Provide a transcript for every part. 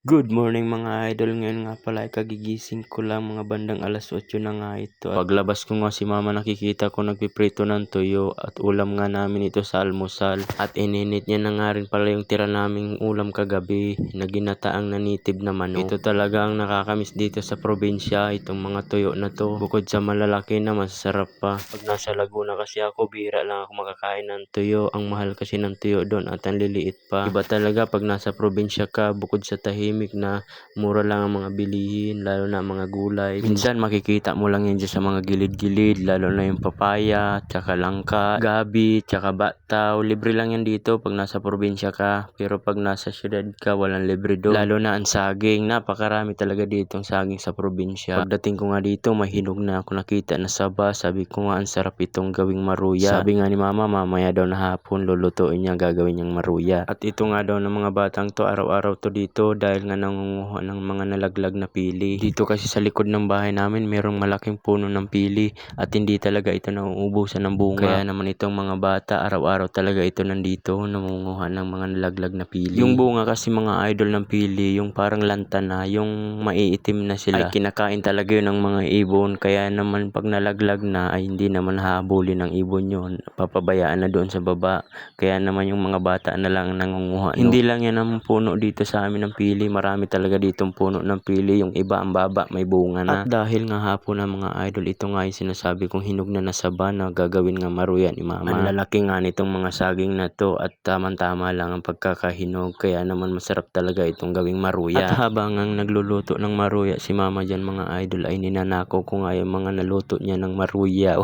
Good morning mga idol, ngayon nga pala ay kagigising ko lang, mga bandang 8:00 na nga ito. Paglabas ko nga si mama nakikita ko nagpiprito ng tuyo at ulam nga namin ito sa almusal. At ininit niya na nga rin pala yung tira naming ulam kagabi na ginataang nanitib na manok. Ito talaga ang nakakamiss dito sa probinsya, itong mga tuyo na to. Bukod sa malalaki na masarap pa. Pag nasa Laguna kasi ako, bihira lang ako makakain ng tuyo. Ang mahal kasi ng tuyo doon at ang liliit pa. Iba talaga pag nasa probinsya ka, bukod sa tahimik na mura lang ang mga bilihin, lalo na mga gulay. Minsan makikita mo lang yan dyan sa mga gilid-gilid, lalo na yung papaya, tsaka langka, gabi, tsaka bataw. Libre lang yan dito pag nasa probinsya ka, pero pag nasa syudad ka, walang libre doon. Lalo na ang saging, napakarami talaga ditong saging sa probinsya. Pagdating ko nga dito, mahinog na ako nakita na saba. Sabi ko nga, ang sarap itong gawing maruya. Sabi nga ni mama, mamaya daw na hapon lulutuin niya, gagawin niyang maruya. At ito nga daw ng mga batang to, araw-araw to dito dahil nga nangunguha ng mga nalaglag na pili. Dito kasi sa likod ng bahay namin merong malaking puno ng pili at hindi talaga ito nauubusan ng bunga. Kaya naman itong mga bata araw-araw talaga ito nandito nangunguha ng mga nalaglag na pili. Yung bunga kasi mga idol ng pili, yung parang lantana, yung maiitim na sila, ay kinakain talaga yun ng mga ibon. Kaya naman pag nalaglag na ay hindi naman hahabulin ng ibon yun, papabayaan na doon sa baba. Kaya naman yung mga bata na lang nangunguha. Hindi lang yan ang puno dito sa amin ng pili, marami talaga ditong puno ng pili. Yung iba ang baba, may bunga na. At dahil nga hapon na mga idol, ito nga yung sinasabi kong hinog na nasaba na gagawin nga maruya ni mama. Ang lalaki nga nitong mga saging na to at tamang-tama lang ang pagkakahinog. Kaya naman masarap talaga itong gawing maruya. At habang ang nagluluto ng maruya si mama dyan mga idol, ay ninanakaw ko nga yung mga naluto niya ng maruya.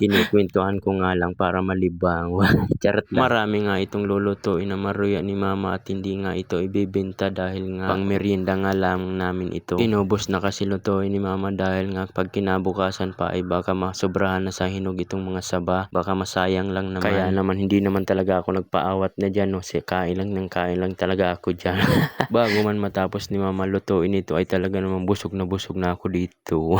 Kinikwentuhan ko nga lang para malibang. Charot lang. Marami nga itong lulutuin na maruya ni mama at hindi nga ito ibibenta dahil nga pang merienda nga lang namin ito. Inubos na kasi lutuin ni mama dahil nga pag kinabukasan pa ay baka masobrahan na sa hinog itong mga saba. Baka masayang lang naman. Kaya naman hindi naman talaga ako nagpaawat na dyan. No? Kain lang talaga ako dyan. Bago man matapos ni mama lutuin ito ay talaga naman busog na ako dito.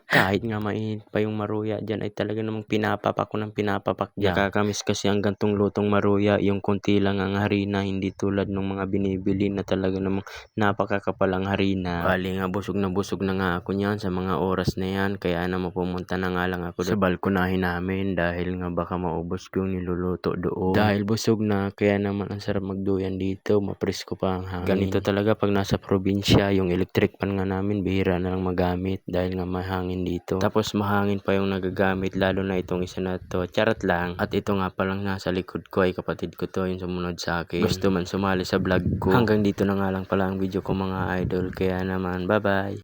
Kahit nga mainit pa yung maruya dyan ay talaga namang pinapapak ko ng pinapapak dyan. Nakakamiss kasi ang gantong lutong maruya, yung konti lang ang harina, hindi tulad ng mga binibili na talaga namang napakakapal ang harina. Bali nga busog na nga ako niyan sa mga oras na yan, kaya naman pumunta na nga lang ako sa balkonahin namin dahil nga baka maubos ko yung niluluto doon. Dahil busog na, kaya naman ang sarap magduyan dito, mapresko pa ang hangin. Ganito talaga pag nasa probinsya, yung electric pan nga namin bihira na lang magamit dahil nga mahangin dito. Tapos mahangin pa yung nagagamit, lalo na itong isa na to. Charot lang. At ito nga palang nasa likod ko ay kapatid ko to, yung sumunod sa akin. Gusto man sumali sa vlog ko. Hanggang dito na nga lang pala ang video ko mga idol. Kaya naman, bye bye.